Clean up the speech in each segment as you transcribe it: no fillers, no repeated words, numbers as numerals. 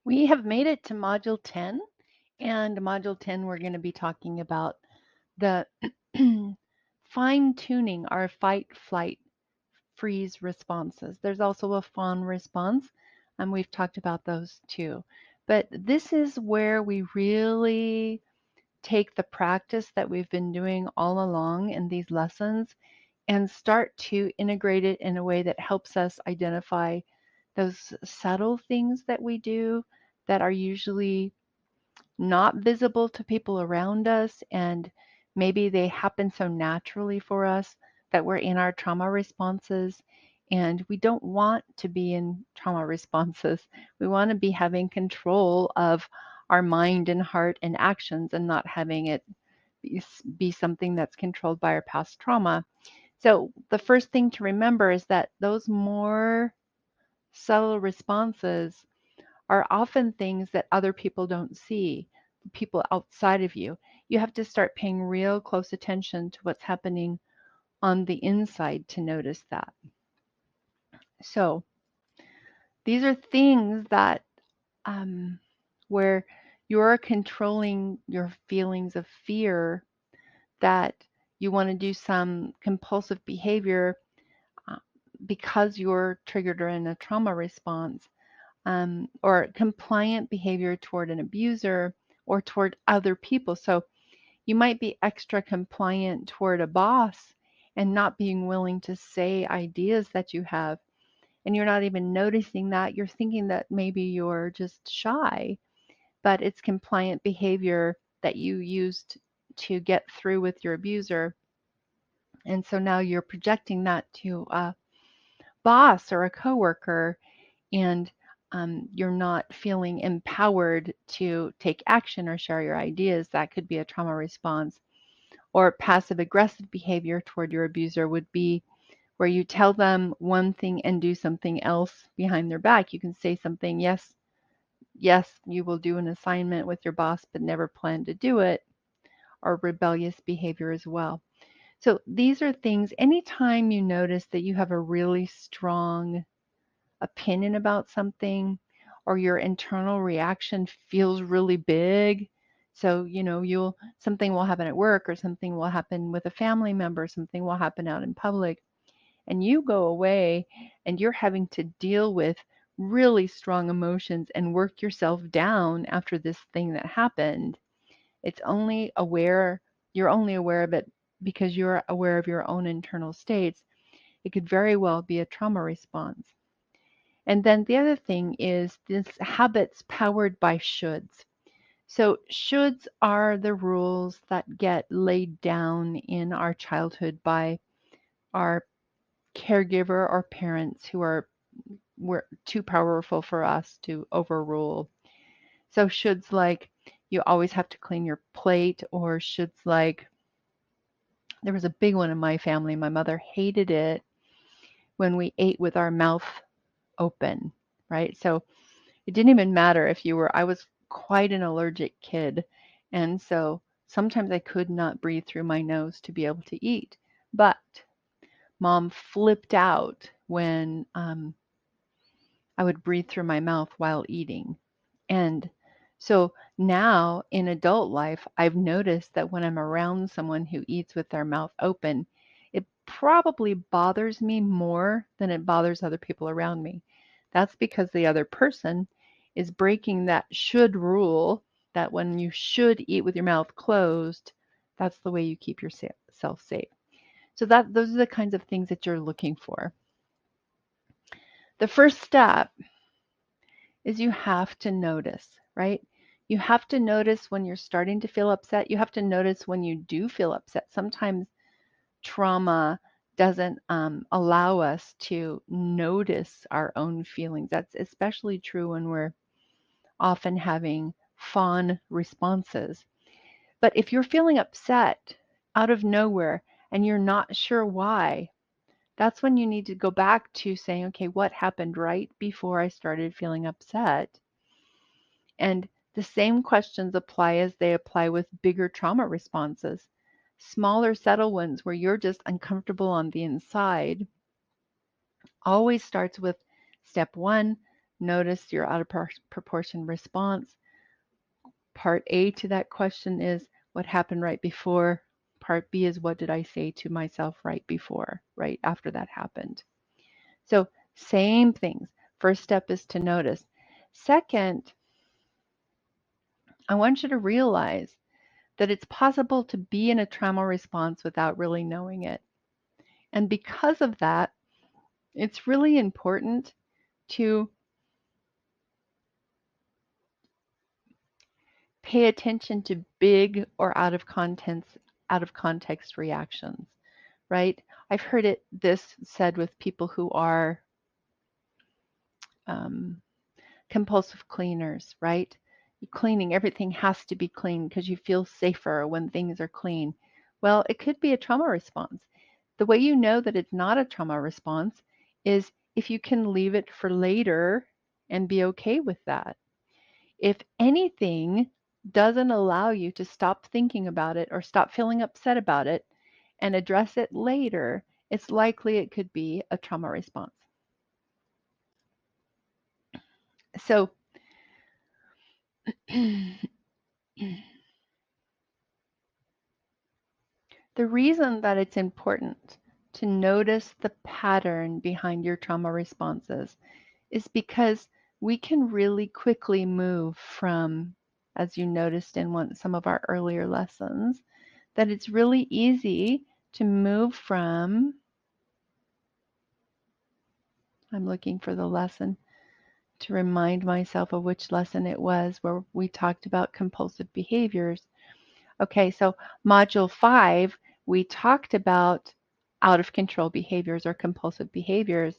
We have made it to Module 10, and Module 10, we're going to be talking about the fine tuning our fight, flight, freeze responses. There's also a fawn response, and we've talked about those too. But this is where we really take the practice that we've been doing all along in these lessons and start to integrate it in a way that helps us identify those subtle things that we do that are usually not visible to people around us, and maybe they happen so naturally for us that we're in our trauma responses, and we don't want to be in trauma responses. We want to be having control of our mind and heart and actions and not having it be something that's controlled by our past trauma. So the first thing to remember is that those more subtle responses are often things that other people don't see, people outside of you. You have to start paying real close attention to what's happening on the inside to notice that. So these are things that where you're controlling your feelings of fear, that you want to do some compulsive behavior uh, because you're triggered or in a trauma response, or compliant behavior toward an abuser or toward other people. So you might be extra compliant toward a boss and not being willing to say ideas that you have. And you're not even noticing that. You're thinking that maybe you're just shy, but it's compliant behavior that you used to get through with your abuser. And so now you're projecting that to a boss or a coworker, and you're not feeling empowered to take action or share your ideas. That could be a trauma response. Or passive aggressive behavior toward your abuser would be where you tell them one thing and do something else behind their back. You can say something, yes, yes, you will do an assignment with your boss, but never plan to do it, or rebellious behavior as well. So these are things, anytime you notice that you have a really strong opinion about something, or your internal reaction feels really big. So, you'll something will happen at work, or something will happen with a family member, something will happen out in public, and you go away and you're having to deal with really strong emotions and work yourself down after this thing that happened. It's only aware, you're only aware of it because you're aware of your own internal states. It could very well be a trauma response. And then the other thing is this habits powered by shoulds. So shoulds are the rules that get laid down in our childhood by our caregiver or parents who were too powerful for us to overrule. So shoulds like you always have to clean your plate, or shoulds like there was a big one in my family. My mother hated it when we ate with our mouth open, right? So it didn't even matter if you were, I was quite an allergic kid. And so sometimes I could not breathe through my nose to be able to eat. But mom flipped out when I would breathe through my mouth while eating. And so now in adult life, I've noticed that when I'm around someone who eats with their mouth open, it probably bothers me more than it bothers other people around me. That's because the other person is breaking that should rule, that when you should eat with your mouth closed, that's the way you keep yourself safe. So that those are the kinds of things that you're looking for. The first step is you have to notice, right? You have to notice when you're starting to feel upset. You have to notice when you do feel upset. Sometimes trauma doesn't allow us to notice our own feelings. That's especially true when we're often having fawn responses. But if you're feeling upset out of nowhere and you're not sure why, that's when you need to go back to saying, okay, what happened right before I started feeling upset? And the same questions apply as they apply with bigger trauma responses. Smaller, subtle ones where you're just uncomfortable on the inside always starts with step one, notice your out of proportion response. Part A to that question is what happened right before. Part B is what did I say to myself right before, right after that happened. So same things. First step is to notice. Second, I want you to realize that it's possible to be in a trauma response without really knowing it. And because of that, it's really important to pay attention to big or out of context reactions, right? I've heard this said with people who are um, compulsive cleaners, right? Cleaning, everything has to be clean because you feel safer when things are clean. Well, it could be a trauma response. The way you know that it's not a trauma response is if you can leave it for later and be okay with that. If anything doesn't allow you to stop thinking about it or stop feeling upset about it and address it later, it's likely it could be a trauma response. So, the reason that it's important to notice the pattern behind your trauma responses is because we can really quickly move from, as you noticed in some of our earlier lessons, that it's really easy to move from, I'm looking for the lesson to remind myself of which lesson it was where we talked about compulsive behaviors. Okay, so module 5, we talked about out of control behaviors or compulsive behaviors.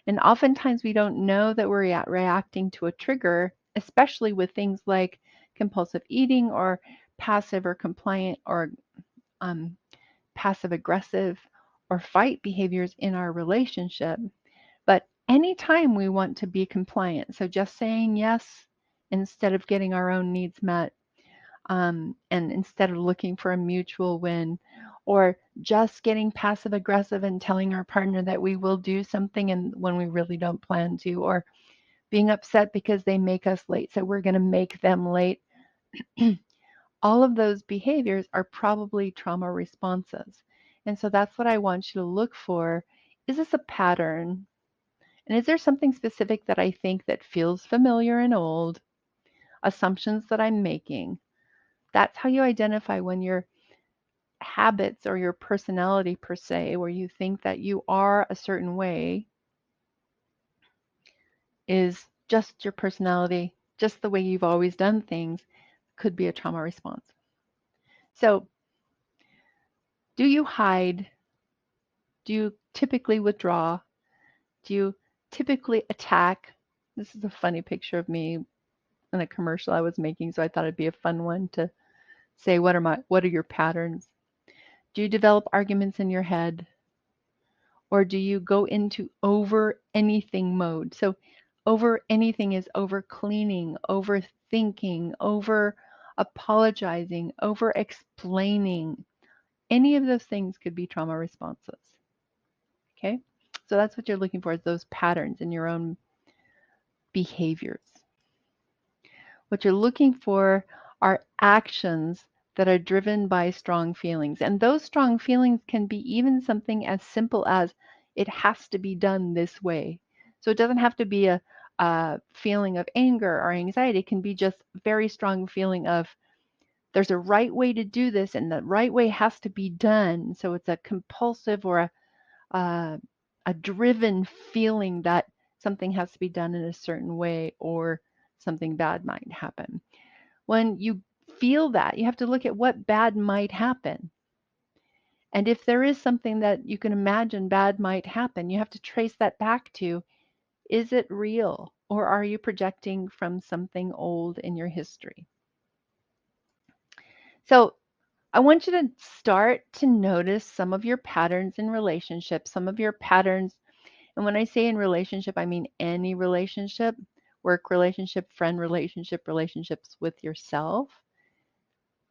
And oftentimes we don't know that we're reacting to a trigger, especially with things like compulsive eating or passive or compliant or um, passive aggressive or fight behaviors in our relationship. But anytime we want to be compliant, so just saying yes instead of getting our own needs met, and instead of looking for a mutual win, or just getting passive aggressive and telling our partner that we will do something and when we really don't plan to, or being upset because they make us late, so we're going to make them late. All of those behaviors are probably trauma responses. And so that's what I want you to look for. Is this a pattern? And is there something specific that I think that feels familiar and old? Assumptions that I'm making? That's how you identify when your habits or your personality per se, where you think that you are a certain way, is just your personality, just the way you've always done things, could be a trauma response. So, do you hide? Do you typically withdraw? Do you typically attack? This is a funny picture of me in a commercial I was making, so I thought it'd be a fun one to say what are your patterns? Do you develop arguments in your head? Or do you go into over anything mode? So over anything is over cleaning, overthinking, over apologizing, over explaining. Any of those things could be trauma responses. Okay? So that's what you're looking for, is those patterns in your own behaviors. What you're looking for are actions that are driven by strong feelings. And those strong feelings can be even something as simple as it has to be done this way. So it doesn't have to be a feeling of anger or anxiety. It can be just a very strong feeling of there's a right way to do this and the right way has to be done. So it's a compulsive or a, a driven feeling that something has to be done in a certain way or something bad might happen. When you feel that, you have to look at what bad might happen. And if there is something that you can imagine bad might happen, you have to trace that back to, is it real or are you projecting from something old in your history? So I want you to start to notice some of your patterns in relationships, some of your patterns. And when I say in relationship, I mean any relationship, work relationship, friend relationship, relationships with yourself.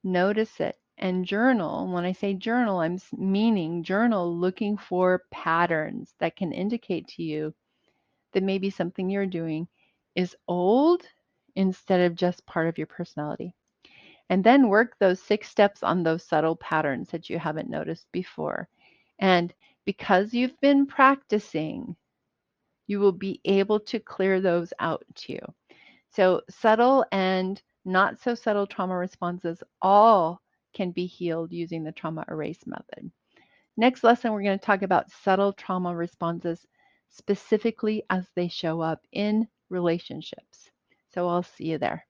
Notice it and journal. When I say journal, I'm meaning journal looking for patterns that can indicate to you that maybe something you're doing is old instead of just part of your personality. And then work those 6 steps on those subtle patterns that you haven't noticed before. And because you've been practicing, you will be able to clear those out too. So subtle and not so subtle trauma responses all can be healed using the trauma erase method. Next lesson, we're going to talk about subtle trauma responses specifically as they show up in relationships. So I'll see you there.